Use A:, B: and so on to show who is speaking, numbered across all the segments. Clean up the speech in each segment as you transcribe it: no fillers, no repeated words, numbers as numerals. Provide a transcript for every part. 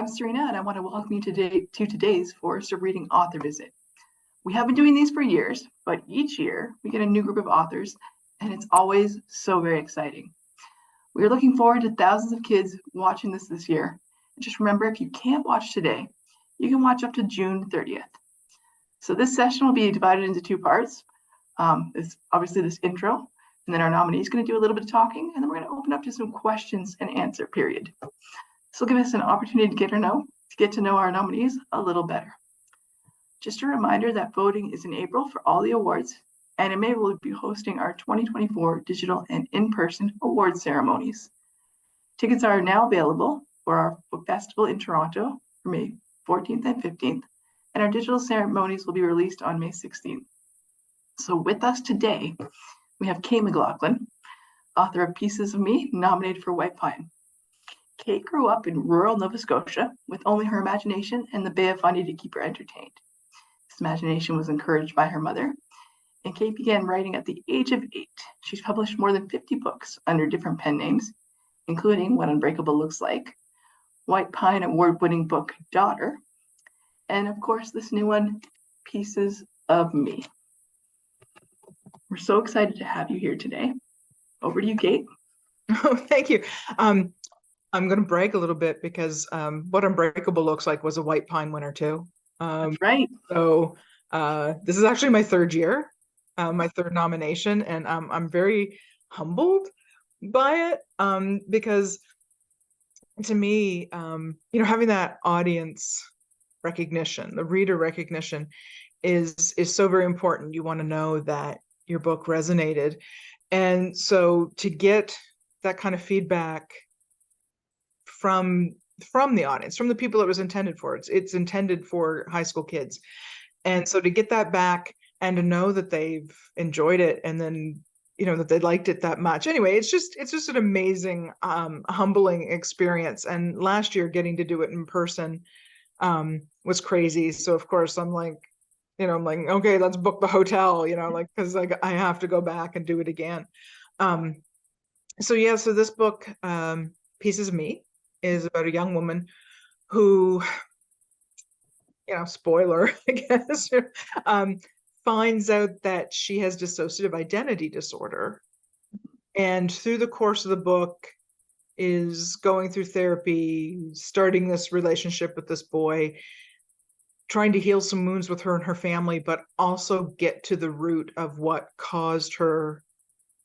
A: I'm Serena, and I want to welcome you to today's Forrester Reading Author Visit. We have been doing these for years, but each year we get a new group of authors, and it's always so very exciting. We are looking forward to thousands of kids watching this year. And just remember, if you can't watch today, you can watch up to June 30th. So this session will be divided into two parts. It's obviously this intro, and then our nominee is going to do a little bit of talking, and then we're going to open up to some questions and answer period. This will give us an opportunity to get to know our nominees a little better. Just a reminder that voting is in April for all the awards, and in May we'll be hosting our 2024 digital and in-person award ceremonies. Tickets are now available for our book festival in Toronto for May 14th and 15th, and our digital ceremonies will be released on May 16th. So with us today, we have Kate McLaughlin, author of Pieces of Me, nominated for White Pine. Kate grew up in rural Nova Scotia with only her imagination and the Bay of Fundy to keep her entertained. This imagination was encouraged by her mother, and Kate began writing at the age of 8. She's published more than 50 books under different pen names, including What Unbreakable Looks Like, White Pine award-winning book Daughter, and of course this new one, Pieces of Me. We're so excited to have you here today. Over to you, Kate.
B: Oh, thank you. I'm going to brag a little bit because What Unbreakable Looks Like was a White Pine winner too.
A: That's right.
B: So this is actually my third year, my third nomination, and I'm very humbled by it because to me, having that audience recognition, the reader recognition is so very important. You want to know that your book resonated. And so to get that kind of feedback from the audience, from the people it was intended for, it's intended for high school kids. And so to get that back and to know that they've enjoyed it and then, that they liked it that much. Anyway, it's just an amazing, humbling experience. And last year getting to do it in person was crazy. So of course I'm like, okay, let's book the hotel, because I have to go back and do it again. So this book, Pieces of Me, is about a young woman who, spoiler, I guess, finds out that she has dissociative identity disorder. And through the course of the book is going through therapy, starting this relationship with this boy, trying to heal some wounds with her and her family, but also get to the root of what caused her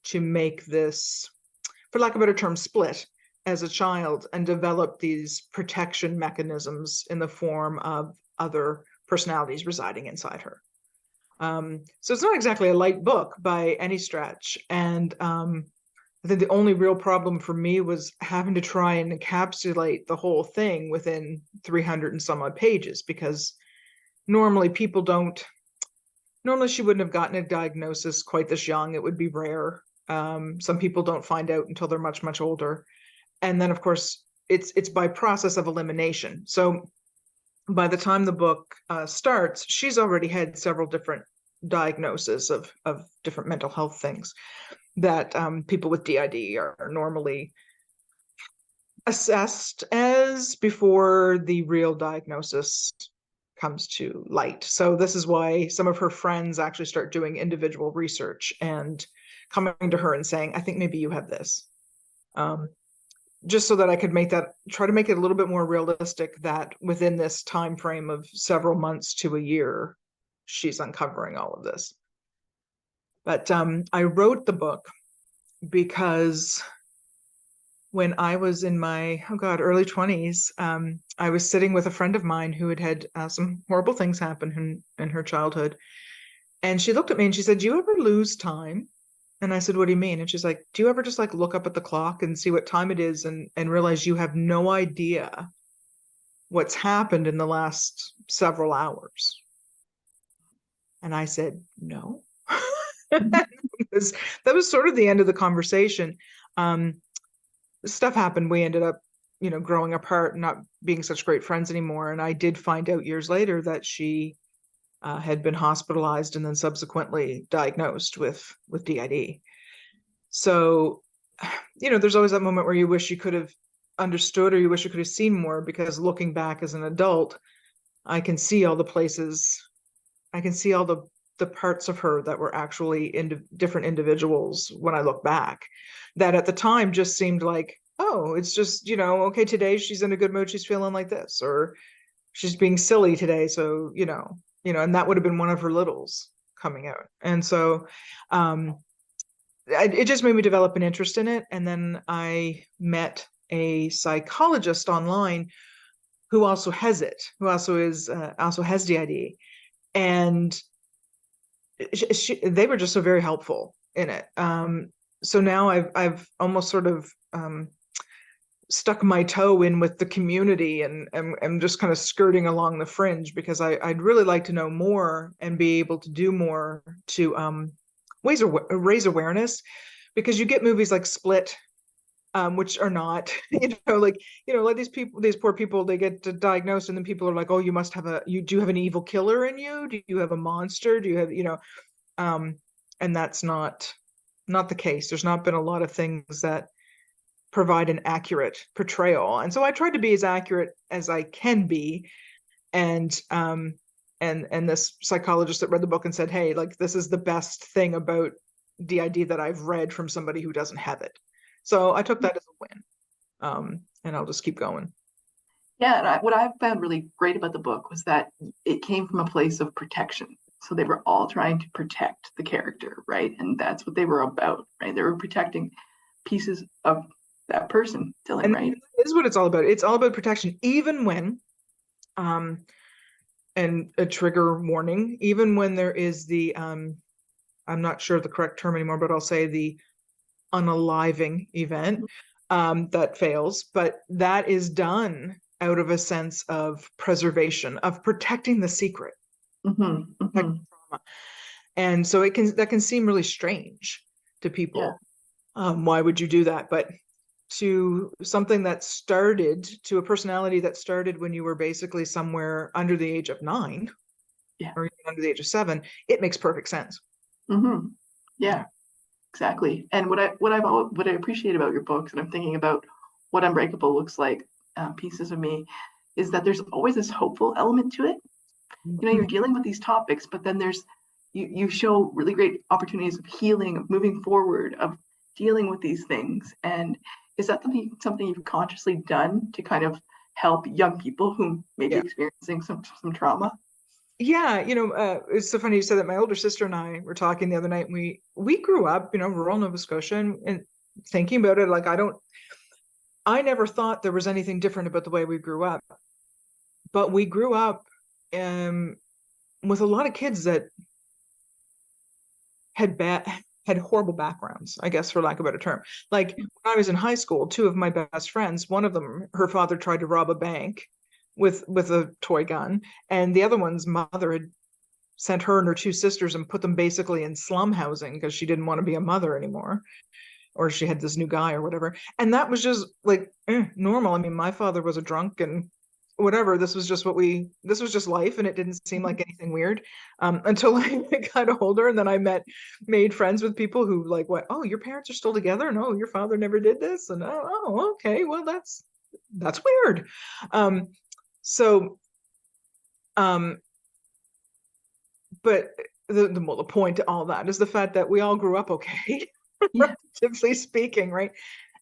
B: to make this, for lack of a better term, split as a child and develop these protection mechanisms in the form of other personalities residing inside her. So it's not exactly a light book by any stretch. And I think the only real problem for me was having to try and encapsulate the whole thing within 300 and some odd pages, because normally she wouldn't have gotten a diagnosis quite this young. It would be rare. Some people don't find out until they're much, much older. And then, of course, it's by process of elimination. So by the time the book starts, she's already had several different diagnoses of different mental health things that people with DID are normally assessed as before the real diagnosis comes to light. So this is why some of her friends actually start doing individual research and coming to her and saying, I think maybe you have this. Just so that I could try to make it a little bit more realistic that within this time frame of several months to a year, she's uncovering all of this. But I wrote the book because when I was in my, early 20s, I was sitting with a friend of mine who had some horrible things happen in her childhood. And she looked at me and she said, do you ever lose time? And I said, what do you mean? And she's like, do you ever just look up at the clock and see what time it is and realize you have no idea what's happened in the last several hours? And I said, no. that was sort of the end of the conversation. Stuff happened. We ended up, growing apart, not being such great friends anymore. And I did find out years later that she had been hospitalized and then subsequently diagnosed with DID. So, there's always that moment where you wish you could have understood or you wish you could have seen more, because looking back as an adult, I can see all the places, I can see all the parts of her that were actually different individuals when I look back, that at the time just seemed like, oh, it's just, okay, today she's in a good mood, she's feeling like this, or she's being silly today, so and that would have been one of her littles coming out. And so it just made me develop an interest in it. And then I met a psychologist online who also has it, who also has DID, and they were just so very helpful in it. So now I've almost sort of stuck my toe in with the community, and I'm just kind of skirting along the fringe, because I'd really like to know more and be able to do more to raise awareness, because you get movies like Split, which are not, like these poor people, they get diagnosed, and then people are like, oh, you do have an evil killer in you? Do you have a monster? Do you have, and that's not the case. There's not been a lot of things that provide an accurate portrayal. And so I tried to be as accurate as I can be. And this psychologist that read the book and said, hey, like, this is the best thing about DID that I've read from somebody who doesn't have it. So I took that as a win. And I'll just keep going.
A: Yeah, and what I found really great about the book was that it came from a place of protection. So they were all trying to protect the character, right? And that's what they were about, right? They were protecting pieces of that person, Dylan,
B: and
A: right?
B: This is what it's all about. It's all about protection, even when, and a trigger warning, even when there is the, I'm not sure the correct term anymore, but I'll say the unaliving event that fails, but that is done out of a sense of preservation, of protecting the secret. And so that can seem really strange to people. Yeah. Why would you do that? But to something that started, to a personality that started when you were basically somewhere under the age of 9, or even under the age of 7, it makes perfect sense.
A: Yeah, exactly. And what I appreciate about your books, and I'm thinking about what Unbreakable looks like, Pieces of Me, is that there's always this hopeful element to it. You're dealing with these topics, but then you show really great opportunities of healing, of moving forward, of dealing with these things. And is that something you've consciously done to kind of help young people who may be experiencing some trauma?
B: Yeah, it's so funny you said that. My older sister and I were talking the other night, and we grew up, rural Nova Scotia, and thinking about it, like, I never thought there was anything different about the way we grew up. But we grew up with a lot of kids that had horrible backgrounds, I guess, for lack of a better term. Like, when I was in high school, 2 of my best friends, one of them, her father tried to rob a bank with a toy gun, and the other one's mother had sent her and her 2 sisters and put them basically in slum housing because she didn't want to be a mother anymore, or she had this new guy or whatever. And that was just like normal. I mean, my father was a drunk and whatever. This was just life, and it didn't seem like anything weird until I got older, and then I made friends with people who, like, what? Oh, your parents are still together? No, your father never did this, and oh, okay, well, that's weird. But the point to all that is the fact that we all grew up okay, relatively speaking, right?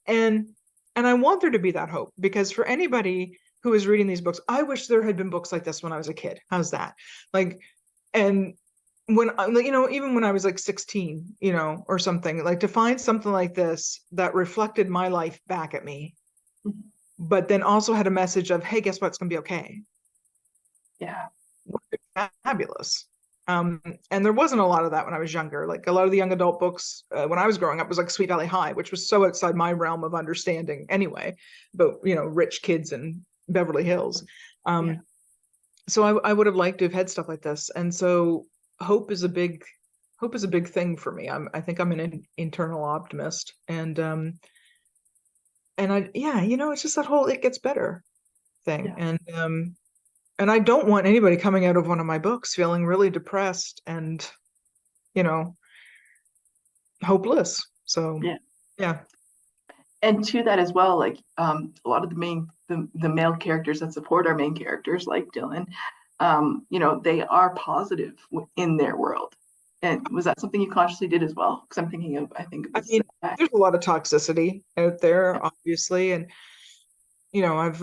B: And I want there to be that hope, because for anybody who is reading these books, I wish there had been books like this when I was a kid. How's that? Like, and when even when I was like 16, or something, like, to find something like this that reflected my life back at me, but then also had a message of, hey, guess what? It's gonna be okay.
A: Yeah.
B: Fabulous. And there wasn't a lot of that when I was younger. Like, a lot of the young adult books when I was growing up was like Sweet Valley High, which was so outside my realm of understanding anyway, but rich kids in Beverly Hills. So I would have liked to have had stuff like this. And so hope is a big thing for me. I think I'm an internal optimist, and it's just that whole "it gets better" thing. And I don't want anybody coming out of one of my books feeling really depressed and, hopeless. So, yeah.
A: And to that as well, like a lot of the male characters that support our main characters, like Dylan, they are positive in their world. And was that something you consciously did as well? Because I'm thinking of, I think of
B: I
A: this.
B: mean, there's a lot of toxicity out there, obviously, and I've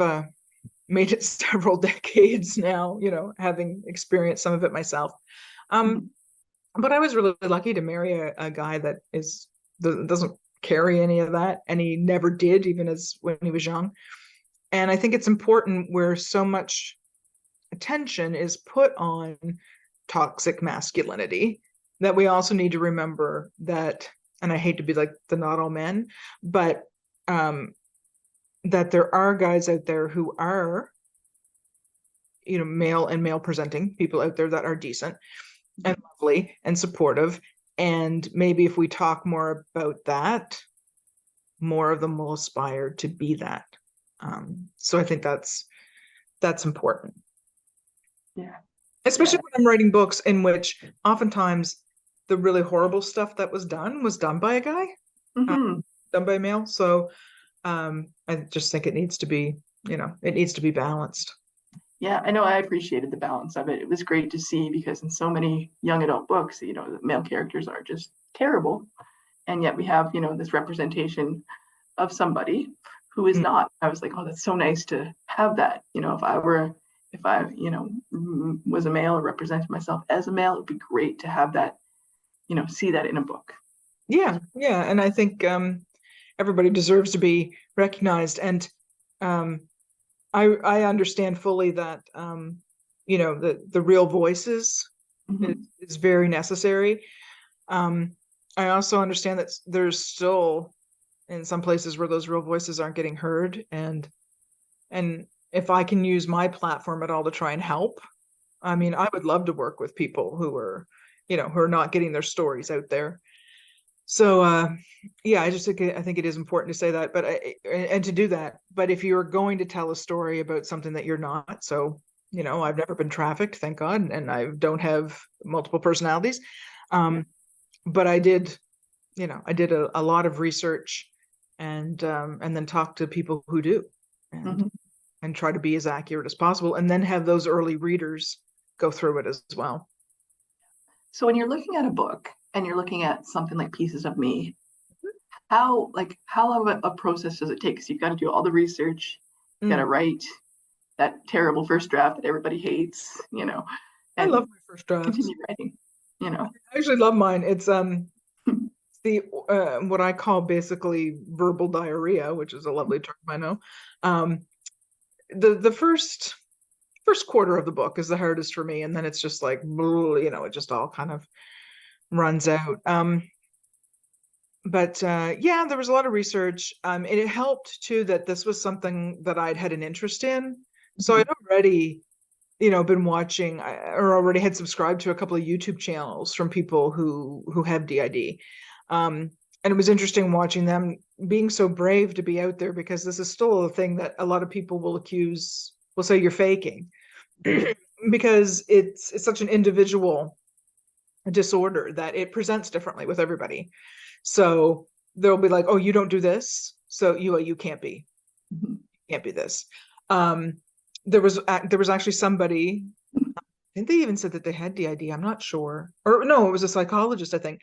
B: made it several decades now, having experienced some of it myself.
A: Mhm.
B: But I was really lucky to marry a guy that doesn't carry any of that, and he never did, even as when he was young. And I think it's important where so much attention is put on toxic masculinity that we also need to remember that, and I hate to be like the not all men, but that there are guys out there who are, male and male presenting people out there that are decent and lovely and supportive. And maybe if we talk more about that, more of them will aspire to be that. So I think that's important.
A: Yeah.
B: Especially
A: Yeah.
B: when I'm writing books in which oftentimes the really horrible stuff that was done by a guy, uh,
A: Hmm.
B: done by a male. So I just think it needs to be, it needs to be balanced.
A: Yeah, I know I appreciated the balance of it. It was great to see because in so many young adult books, the male characters are just terrible. And yet we have, this representation of somebody who is
B: Mm.
A: not. I was like, oh, that's so nice to have that. If I, was a male or represented myself as a male, it would be great to have that, see that in a book.
B: Yeah, yeah. And I think everybody deserves to be recognized. And um, I understand fully that the real voices
A: Mhm.
B: is very necessary. Um, I also understand that there's still in some places where those real voices aren't getting heard, and if I can use my platform at all to try and help, I mean, I would love to work with people who are, who are not getting their stories out there. So yeah, I think it is important to say that, but and to do that. But if you're going to tell a story about something that you're not, so I've never been trafficked, thank God, and I don't have multiple personalities. But I did a lot of research and then talk to people who do and
A: Mhm.
B: and try to be as accurate as possible, and then have those early readers go through it as well.
A: So when you're looking at a book and you're looking at something like Pieces of Me, how of a process does it take? Because you've got to do all the research, you got to
B: Mm.
A: write that terrible first draft that everybody hates,
B: I
A: and
B: love my first drafts.
A: continue writing, you know.
B: I actually love mine. It's the what I call basically verbal diarrhea, which is a lovely term, I know. Um, the first quarter of the book is the hardest for me, and then it's just like it just all kind of runs out. But yeah, there was a lot of research, and it helped too that this was something that I'd had an interest in. So I'd already, been watching or already had subscribed to a couple of YouTube channels from people who have DID. And it was interesting watching them being so brave to be out there, because this is still a thing that a lot of people will say you're faking because it's such an individual disorder that it presents differently with everybody. So they'll be like, "Oh, you don't do this, so you can't be this." Um, there was actually somebody. I think they even said that they had DID. I'm not sure, or no, it was a psychologist. I think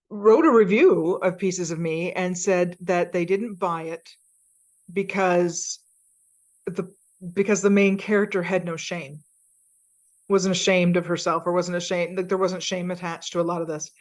B: wrote a review of Pieces of Me and said that they didn't buy it because the because the main character had no shame, wasn't ashamed of herself, or wasn't ashamed, like there wasn't shame attached to a lot of this.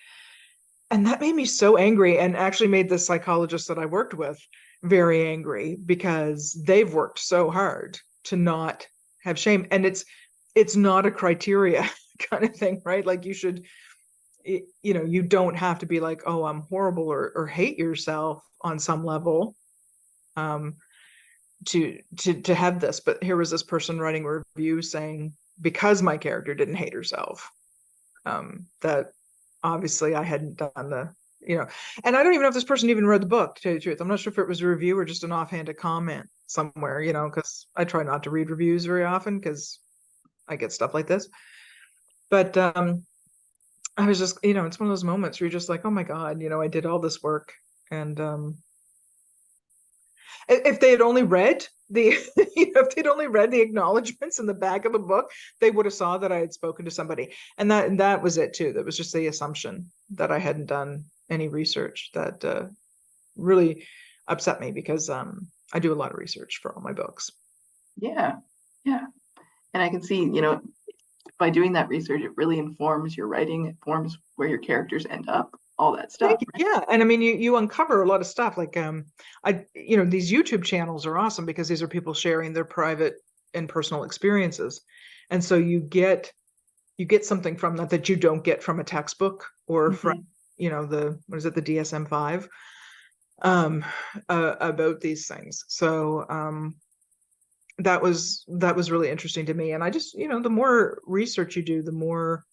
B: And that made me so angry, and actually made the psychologist that I worked with very angry, because they've worked so hard to not have shame. And it's not a criteria kind of thing, right? Like you don't have to be like, oh, I'm horrible, or hate yourself on some level um to have this. But here was this person writing a review saying, because my character didn't hate herself, that obviously I hadn't done and I don't even know if this person even read the book, to tell you the truth. I'm not sure if it was a review or just an offhanded comment somewhere, because I try not to read reviews very often because I get stuff like this. But I was just, it's one of those moments where you're just like, oh my God, I did all this work, and If they had only read the, if they'd only read the acknowledgments in the back of the book, they would have saw that I had spoken to somebody. And that was it too. That was just the assumption that I hadn't done any research that really upset me, because I do a lot of research for all my books.
A: Yeah, yeah. And I can see, by doing that research, it really informs your writing, it informs where your characters end up, all that stuff. Right?
B: Yeah, and I mean, you uncover a lot of stuff. Like these YouTube channels are awesome because these are people sharing their private and personal experiences, and so you get something from that you don't get from a textbook or from the what is it, the DSM-5 about these things. So that was really interesting to me. And I just, the more research you do, the more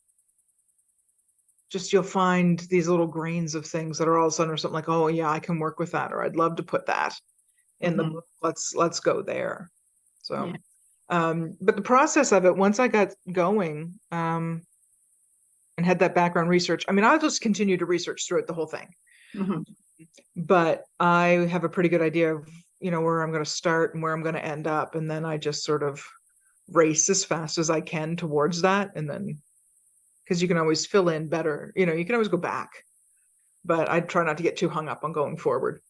B: just you'll find these little grains of things that are all of a sudden or something like, oh yeah, I can work with that, or I'd love to put that in the book. Let's go there. So but the process of it, once I got going and had that background research, I mean, I'll just continue to research throughout the whole thing. But I have a pretty good idea of, where I'm going to start and where I'm going to end up. And then I just sort of race as fast as I can towards that. And then, because you can always fill in better, you can always go back. But I try not to get too hung up on going forward.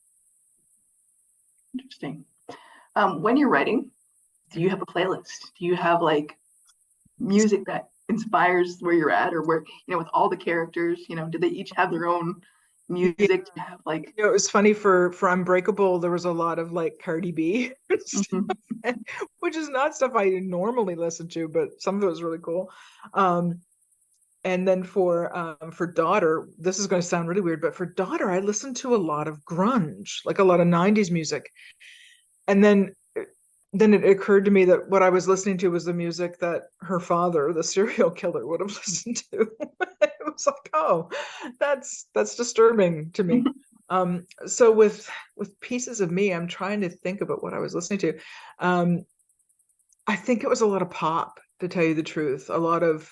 A: Interesting. When you're writing, do you have a playlist? Do you have like music that inspires where you're at, or where, with all the characters, do they each have their own music? To have like,
B: it was funny for Unbreakable, there was a lot of like Cardi B which is not stuff I normally listen to, but some of it was really cool. And then for Daughter, this is going to sound really weird, but for Daughter, I listened to a lot of grunge, like a lot of 90s music. And then it occurred to me that what I was listening to was the music that her father, the serial killer, would have listened to. It was like, oh, that's disturbing to me. So with Pieces of Me, I'm trying to think about what I was listening to. I think it was a lot of pop, to tell you the truth. A lot of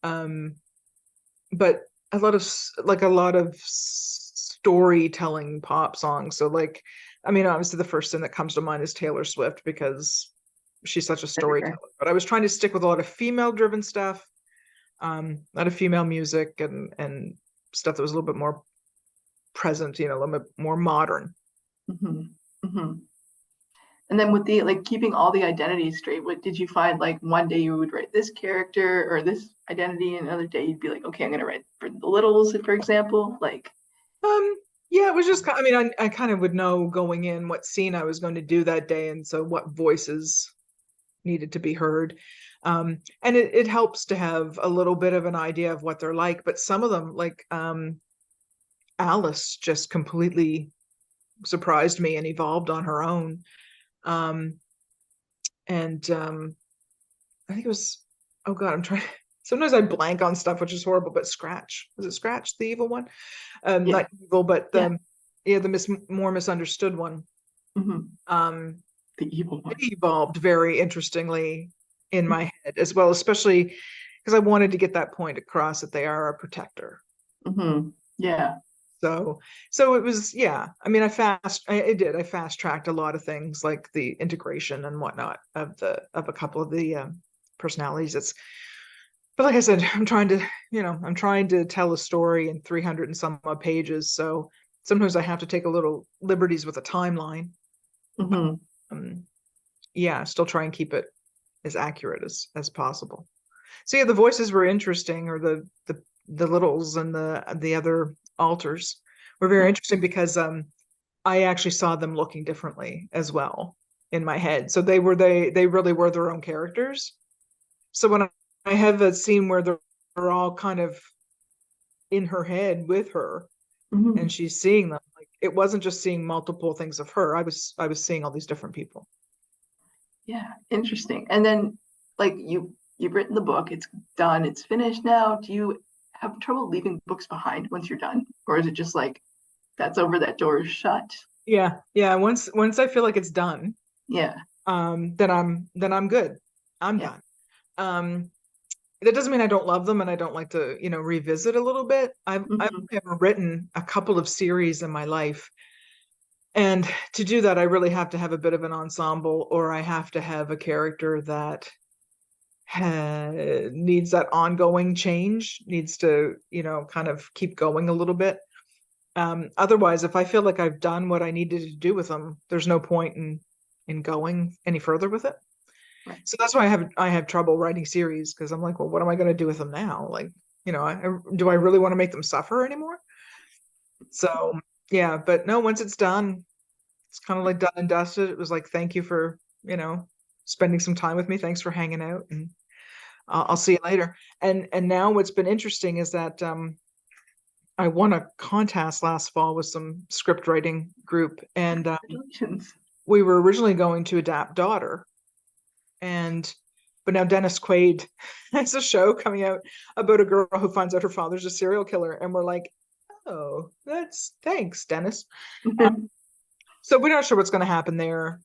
B: but a lot of storytelling pop songs. So like, I mean, obviously the first thing that comes to mind is Taylor Swift, because she's such a storyteller. But I was trying to stick with a lot of female driven stuff, a lot of female music and stuff that was a little bit more present, a little bit more modern.
A: And then with the keeping all the identities straight, what did you find? Like one day you would write this character or this identity, and another day you'd be like, okay, I'm gonna write for the Littles, for example.
B: Yeah, it was just, I mean, I kind of would know going in what scene I was going to do that day, and so what voices needed to be heard. And it helps to have a little bit of an idea of what they're like. But some of them, like Alice, just completely surprised me and evolved on her own. I think it was, oh God, I'm trying. Sometimes I blank on stuff, which is horrible, but Scratch, was it Scratch, the evil one? Not evil, but the more misunderstood one.
A: The evil one.
B: It evolved very interestingly in my head as well, especially because I wanted to get that point across that they are a protector.
A: Yeah.
B: So it was, I mean, I fast tracked a lot of things, like the integration and whatnot of a couple of the personalities. But like I said, I'm trying to tell a story in 300 and some odd pages. So sometimes I have to take a little liberties with a timeline. Still try and keep it as accurate as possible. So yeah, the voices were interesting, or the Littles and the other alters were very interesting, because I actually saw them looking differently as well in my head. So they really were their own characters. So when I have a scene where they're all kind of in her head with her, and she's seeing them, like, it wasn't just seeing multiple things of her. I was seeing all these different people.
A: Yeah, interesting. And then like you've written the book, it's done, it's finished now. Do you have trouble leaving books behind once you're done? Or is it just like that's over, that door is shut?
B: Yeah. Once I feel like it's done, then I'm good. I'm done. That doesn't mean I don't love them and I don't like to, revisit a little bit. I've written a couple of series in my life, And to do that, I really have to have a bit of an ensemble, or I have to have a character that needs that ongoing change, needs to, kind of keep going a little bit. Otherwise, if I feel like I've done what I needed to do with them, there's no point in going any further with it.
A: Right.
B: So that's why I have trouble writing series, because I'm like, well, what am I going to do with them now? Like, do I really want to make them suffer anymore? So yeah, but no, once it's done, it's kind of like done and dusted. It was like, thank you for, spending some time with me. Thanks for hanging out, and I'll see you later. And now what's been interesting is that I won a contest last fall with some script writing group, and
A: Congratulations.
B: we were originally going to adapt Daughter, but now Dennis Quaid has a show coming out about a girl who finds out her father's a serial killer, and we're like, oh, thanks, Dennis. So we're not sure what's going to happen there.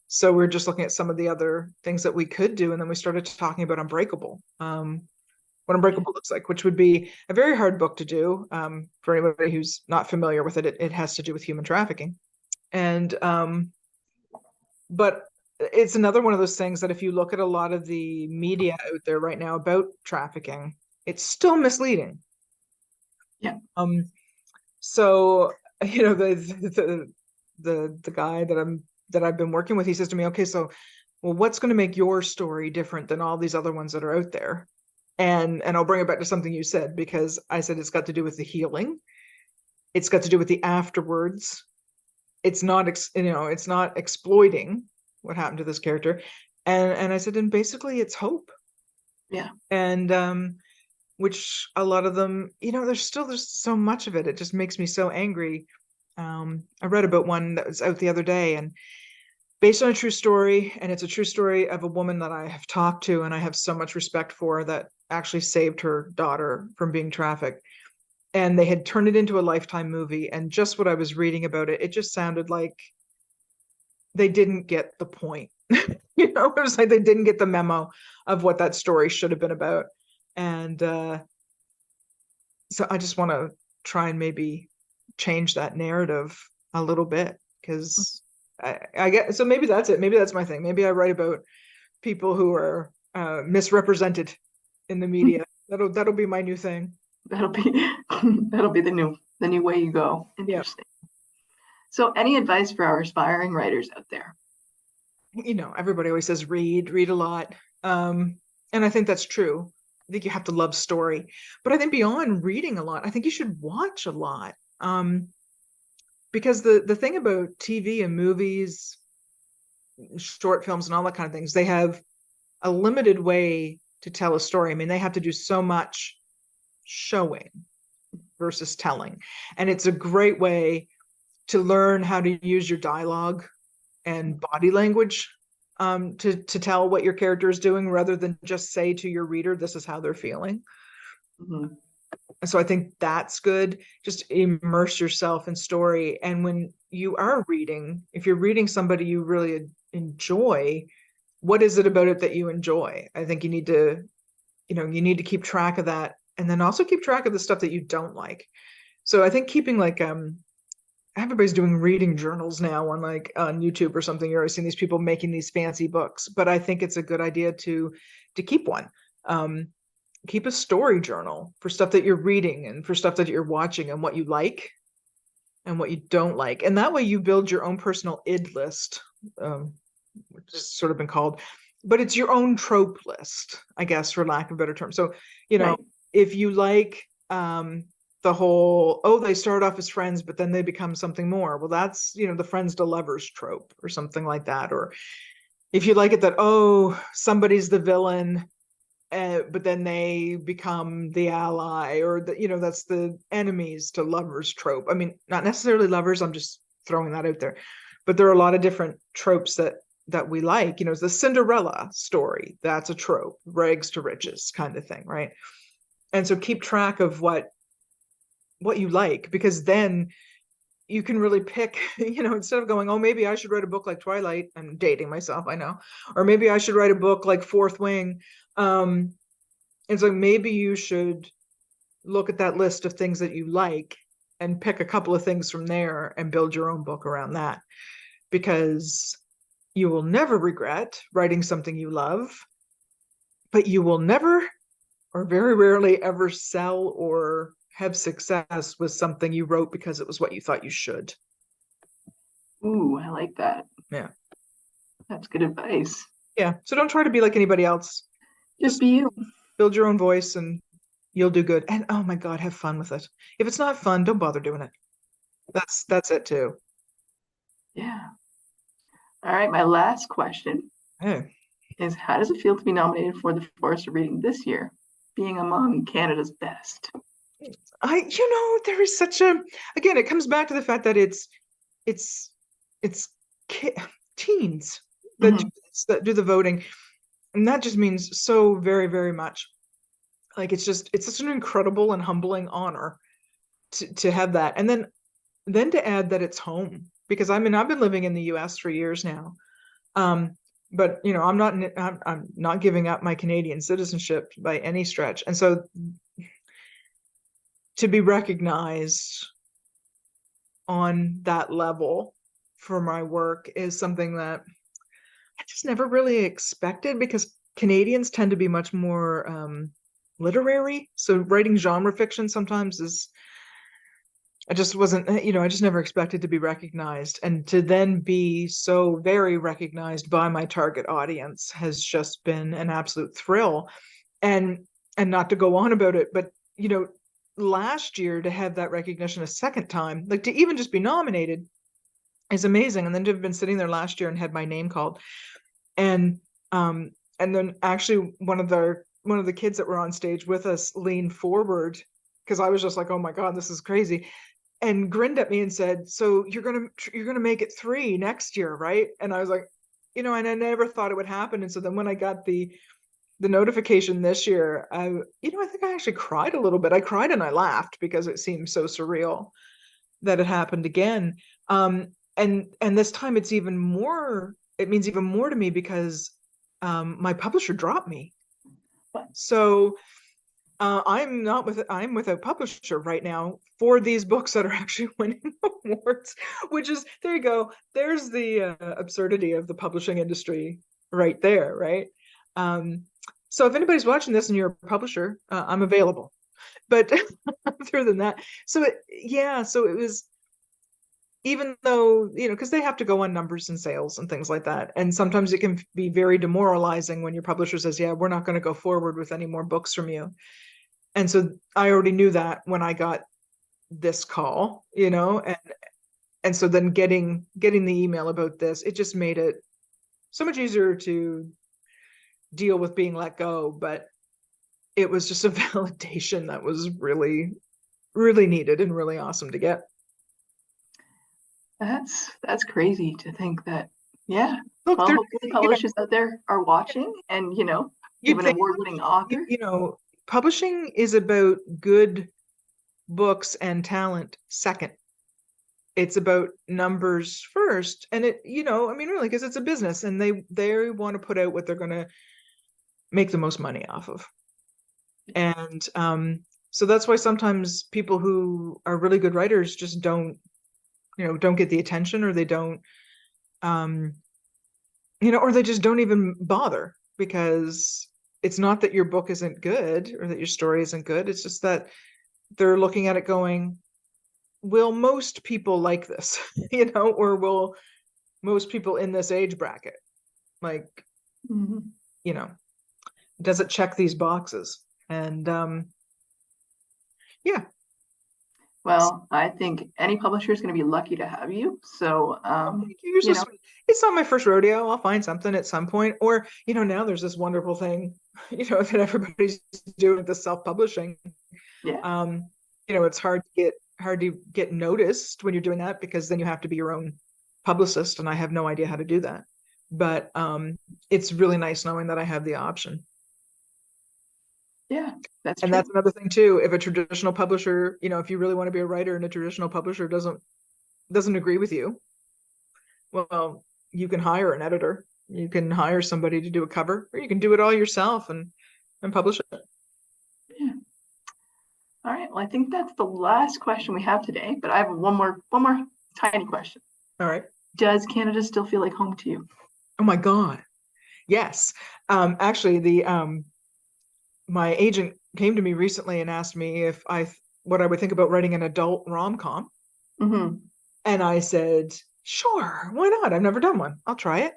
B: So we're just looking at some of the other things that we could do, and then we started talking about Unbreakable. What Unbreakable looks like, which would be a very hard book to do. For anybody who's not familiar with it, it has to do with human trafficking. And but it's another one of those things that if you look at a lot of the media out there right now about trafficking, it's still misleading.
A: Yeah.
B: So the guy that I've been working with, he says to me, okay, so well, what's going to make your story different than all these other ones that are out there? And I'll bring it back to something you said, because I said it's got to do with the healing. It's got to do with the afterwards. It's not, it's not exploiting what happened to this character. And I said, and basically it's hope.
A: Yeah.
B: And which a lot of them, there's so much of it. It just makes me so angry. I read about one that was out the other day, and based on a true story, and it's a true story of a woman that I have talked to and I have so much respect for, that actually saved her daughter from being trafficked. And they had turned it into a Lifetime movie, and just what I was reading about it, it just sounded like they didn't get the point. It was like they didn't get the memo of what that story should have been about. And so I just want to try and maybe change that narrative a little bit, because I get, so maybe that's it. Maybe that's my thing. Maybe I write about people who are misrepresented in the media. That'll be my new thing.
A: That'll be the new way you go.
B: Yeah.
A: Interesting. So any advice for our aspiring writers out there?
B: Everybody always says read a lot. And I think that's true. I think you have to love story. But I think beyond reading a lot, I think you should watch a lot. Because the thing about TV and movies, short films and all that kind of things, they have a limited way to tell a story. I mean, they have to do so much showing versus telling. And it's a great way to learn how to use your dialogue and body language to tell what your character is doing, rather than just say to your reader, this is how they're feeling.
A: Mm-hmm.
B: So I think that's good. Just immerse yourself in story. And when you are reading, if you're reading somebody you really enjoy, what is it about it that you enjoy? I think you need to keep track of that, and then also keep track of the stuff that you don't like. So I think keeping like everybody's doing reading journals now on YouTube or something. You're always seeing these people making these fancy books, but I think it's a good idea to keep one. Keep a story journal for stuff that you're reading and for stuff that you're watching, and what you like and what you don't like. And that way you build your own personal id list, which has sort of been called, but it's your own trope list, I guess, for lack of a better term. So,
A: Right.
B: if you like the whole, oh, they start off as friends, but then they become something more. Well, that's, the friends to lovers trope or something like that. Or if you like it that, oh, somebody's the villain, but then they become the ally, or that's the enemies to lovers trope. I mean, not necessarily lovers, I'm just throwing that out there, but there are a lot of different tropes that we like. The Cinderella story, that's a trope, rags to riches kind of thing, right? And so keep track of what you like, because then you can really pick, instead of going, oh, maybe I should write a book like Twilight. I'm dating myself, I know. Or maybe I should write a book like Fourth Wing. And so maybe you should look at that list of things that you like and pick a couple of things from there and build your own book around that, because you will never regret writing something you love, but you will never, or very rarely ever, sell or have success with something you wrote because it was what you thought you should.
A: Ooh, I like that.
B: Yeah.
A: That's good advice.
B: Yeah. So don't try to be like anybody else.
A: Just be you.
B: Build your own voice and you'll do good. And oh my God, have fun with it. If it's not fun, don't bother doing it. That's it too.
A: Yeah. All right. My last question
B: Hey.
A: is, how does it feel to be nominated for the Forrester Reading this year, being among Canada's best?
B: There is such a, again, it comes back to the fact that it's teens that
A: Mhm.
B: that do the voting. And that just means so very, very much. Like, it's such an incredible and humbling honor to have that. And then to add that it's home, because I've been living in the US for years now. But I'm not giving up my Canadian citizenship by any stretch. And so to be recognized on that level for my work is something that I just never really expected, because Canadians tend to be much more literary. So writing genre fiction sometimes is, I just wasn't, I just never expected to be recognized. And to then be so very recognized by my target audience has just been an absolute thrill. And not to go on about it, but last year to have that recognition a second time, like to even just be nominated, is amazing. And then to have been sitting there last year and had my name called, and then actually one of the kids that were on stage with us leaned forward, because I was just like, oh my God, this is crazy, and grinned at me and said, so you're gonna make it 3 next year, right? And I was like, and I never thought it would happen. And so then when I got the notification this year, I think I actually cried a little bit. I cried and I laughed because it seemed so surreal that it happened again. And this time it means even more to me, because my publisher dropped me. So I'm without publisher right now for these books that are actually winning awards, which is, there you go. There's the absurdity of the publishing industry right there, right? So if anybody's watching this and you're a publisher, I'm available. But other than that, so it was, even though, because they have to go on numbers and sales and things like that. And sometimes it can be very demoralizing when your publisher says, yeah, we're not going to go forward with any more books from you. And so I already knew that when I got this call, and so then getting the email about this, it just made it so much easier to deal with being let go. But it was just a validation that was really, really needed and really awesome to get.
A: That's crazy to think that. Yeah.
B: Look,
A: Well, hopefully publishers out there are watching, and give an award-winning author.
B: Publishing is about good books and talent second. It's about numbers first. And it, really, because it's a business and they want to put out what they're going to make the most money off of. And so that's why sometimes people who are really good writers just don't get the attention, or they don't, or they just don't even bother, because it's not that your book isn't good or that your story isn't good. It's just that they're looking at it going, will most people like this, or will most people in this age bracket, like, does it check these boxes? And yeah.
A: Well, I think any publisher is going to be lucky to have you. So,
B: it's not my first rodeo. I'll find something at some point. Or, now there's this wonderful thing, that everybody's doing, the self-publishing.
A: Yeah.
B: It's hard to get noticed when you're doing that, because then you have to be your own publicist, and I have no idea how to do that. But it's really nice knowing that I have the option.
A: Yeah, that's
B: true. That's another thing too. If a traditional publisher, if you really want to be a writer and a traditional publisher doesn't agree with you, well, you can hire an editor. You can hire somebody to do a cover, or you can do it all yourself and publish it.
A: Yeah. All right, well, I think that's the last question we have today, but I have one more tiny question.
B: All right.
A: Does Canada still feel like home to you?
B: Oh my God. Yes. Actually, my agent came to me recently and asked me if what I would think about writing an adult rom-com.
A: Mm-hmm.
B: And I said, sure, why not? I've never done one. I'll try it.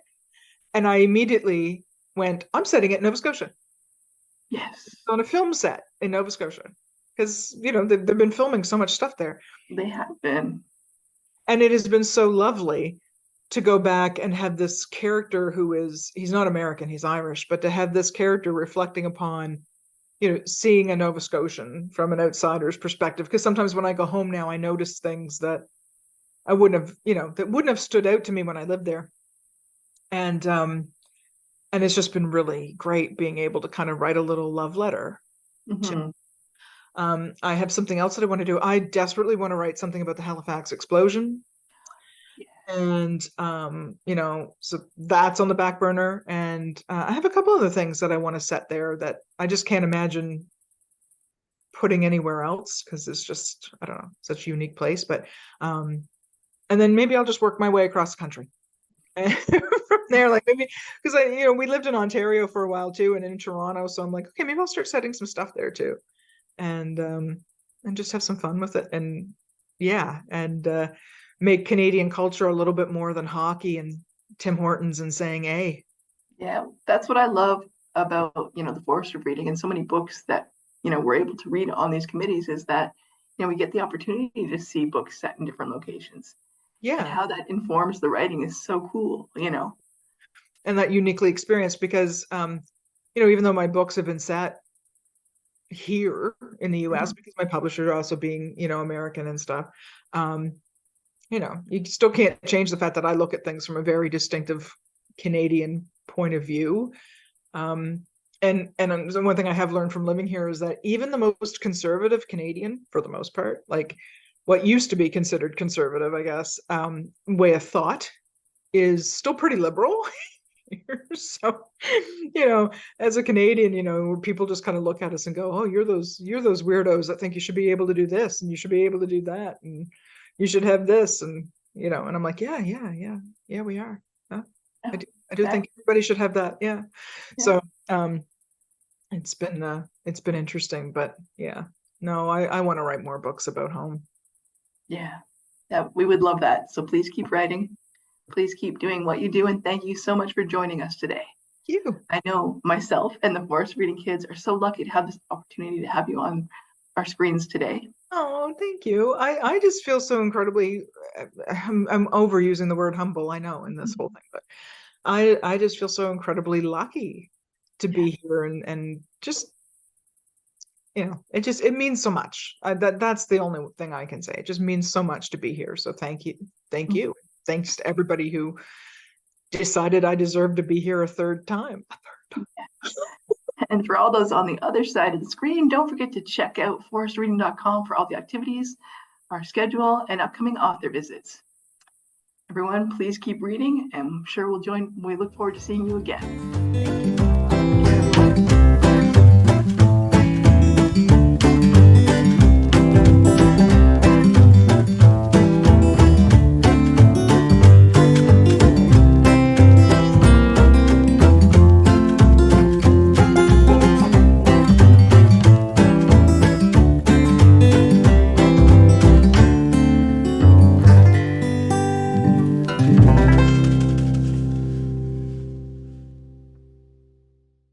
B: And I immediately went, I'm setting it in Nova Scotia.
A: Yes,
B: On a film set in Nova Scotia. Because, they've been filming so much stuff there.
A: they have been.
B: And it has been so lovely to go back and have this character he's not American, he's Irish, but to have this character reflecting upon, seeing a Nova Scotian from an outsider's perspective. Because sometimes when I go home now, I notice things that I wouldn't have, that wouldn't have stood out to me when I lived there. And it's just been really great being able to kind of write a little love letter.
A: Mm-hmm.
B: I have something else that I want to do. I desperately want to write something about the Halifax explosion. And so that's on the back burner. And I have a couple other things that I want to set there that I just can't imagine putting anywhere else, because it's just, I don't know, such a unique place. But and then maybe I'll just work my way across the country. And from there, like maybe, because we lived in Ontario for a while too, and in Toronto, so I'm like, okay, maybe I'll start setting some stuff there too, and just have some fun with it. And yeah, and make Canadian culture a little bit more than hockey and Tim Hortons and saying, hey.
A: Yeah, that's what I love about, the Forest of Reading and so many books that, we're able to read on these committees, is that, we get the opportunity to see books set in different locations. And
B: Yeah.
A: how that informs the writing is so cool,
B: And that uniquely experienced, because, even though my books have been set here in the US, because my publisher also being, American and stuff, you still can't change the fact that I look at things from a very distinctive Canadian point of view. And one thing I have learned from living here is that even the most conservative Canadian, for the most part, like what used to be considered conservative, I guess, way of thought, is still pretty liberal. So, as a Canadian, people just kind of look at us and go, oh, you're those weirdos that think you should be able to do this and you should be able to do that and you should have this, and and I'm like, yeah, we are. Huh? I do think everybody should have that. Yeah. So it's been interesting, but yeah, no, I want to write more books about home.
A: Yeah, we would love that. So please keep writing. Please keep doing what you do. And thank you so much for joining us today.
B: You.
A: I know myself and the Forest Reading kids are so lucky to have this opportunity to have you on our screens today.
B: Oh, thank you. I just feel so incredibly, I'm overusing the word humble, I know, in this whole thing, but I just feel so incredibly lucky to be here, and just, it means so much. That's the only thing I can say. It just means so much to be here. So thank you. Thanks to everybody who decided I deserve to be here a third time.
A: And for all those on the other side of the screen, don't forget to check out forestreading.com for all the activities, our schedule, and upcoming author visits. Everyone, please keep reading, and I'm sure we look forward to seeing you again.